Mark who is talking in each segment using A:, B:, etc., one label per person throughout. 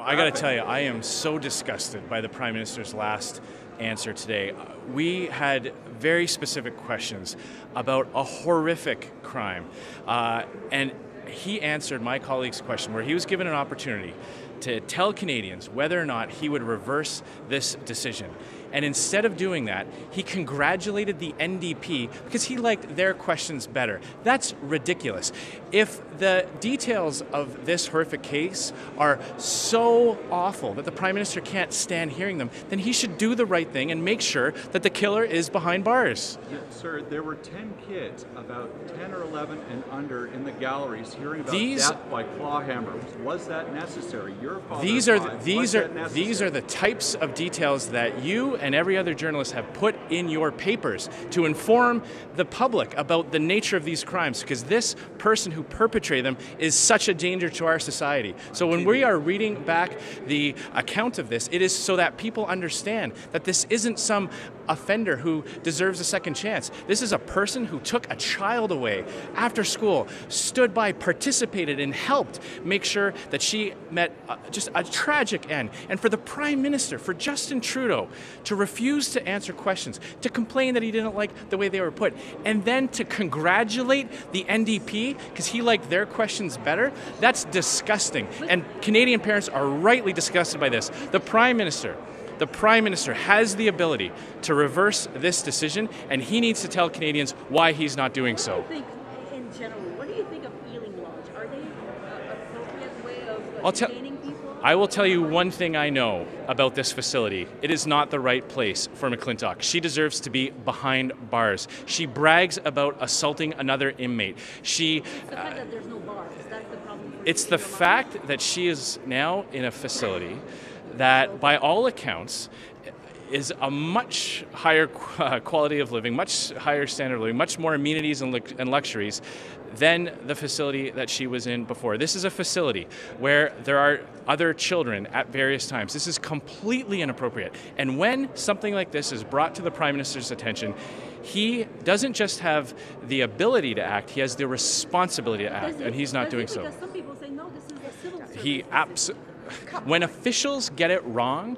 A: I got to tell you, I am so disgusted by the Prime Minister's last answer today. We had very specific questions about a horrific crime, and he answered my colleague's question where he was given an opportunity to tell Canadians whether or not he would reverse this decision. And instead of doing that, he congratulated the NDP because he liked their questions better. That's ridiculous. If the details of this horrific case are so awful that the Prime Minister can't stand hearing them, then he should do the right thing and make sure that the killer is behind bars.
B: Yeah, sir, there were 10 kids, about 10 or 11 and under, in the galleries hearing about death by clawhammer. Was that necessary? Your father
A: These are the types of details that you and every other journalist have put in your papers to inform the public about the nature of these crimes, because this person who perpetrated them is such a danger to our society. So when we are reading back the account of this, it is so that people understand that this isn't some offender who deserves a second chance. This is a person who took a child away after school, stood by, participated, and helped make sure that she met just a tragic end. And for the Prime Minister, for Justin Trudeau, to refuse to answer questions, to complain that he didn't like the way they were put, and then to congratulate the NDP because he liked their questions better, that's disgusting. And Canadian parents are rightly disgusted by this. The Prime Minister has the ability to reverse this decision, and he needs to tell Canadians why he's not doing so.
C: What do you think, in general, what do you think of Ealing Lodge? Are they an appropriate way of detaining people?
A: I will tell you one thing I know about this facility. It is not the right place for McClintic. She deserves to be behind bars. She brags about assaulting another inmate.
C: It's the fact that there's no bars. That's the problem.
A: It's the fact that she is now in a facility that, by all accounts, is a much higher quality of living, much higher standard of living, much more amenities and luxuries than the facility that she was in before. This is a facility where there are other children at various times. This is completely inappropriate. And when something like this is brought to the Prime Minister's attention, he doesn't just have the ability to act, he has the responsibility to act, and he's not doing so.
C: Because some people say, no, this is a civil service.
A: When officials get it wrong,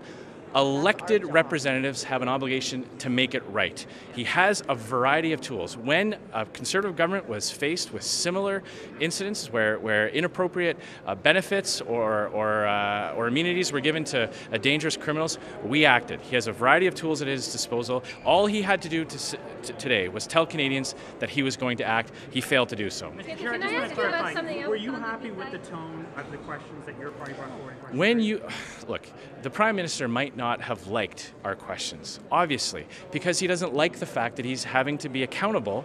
A: elected representatives have an obligation to make it right. He has a variety of tools. When a Conservative government was faced with similar incidents where inappropriate benefits or immunities were given to dangerous criminals, we acted. He has a variety of tools at his disposal. All he had to do today was tell Canadians that he was going to act. He failed to do so.
D: Mr. Chair, I just want to clarify, were you happy with the tone of the questions that your party brought forward?
A: Look, the Prime Minister might not have liked our questions, obviously, because he doesn't like the fact that he's having to be accountable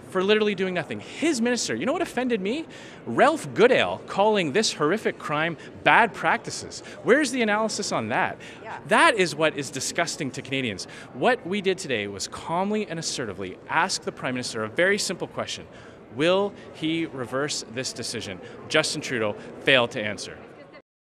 A: for literally doing nothing. His minister, you know what offended me? Ralph Goodale calling this horrific crime bad practices. Where's the analysis on that? Yeah. That is what is disgusting to Canadians. What we did today was calmly and assertively ask the Prime Minister a very simple question. Will he reverse this decision? Justin Trudeau failed to answer.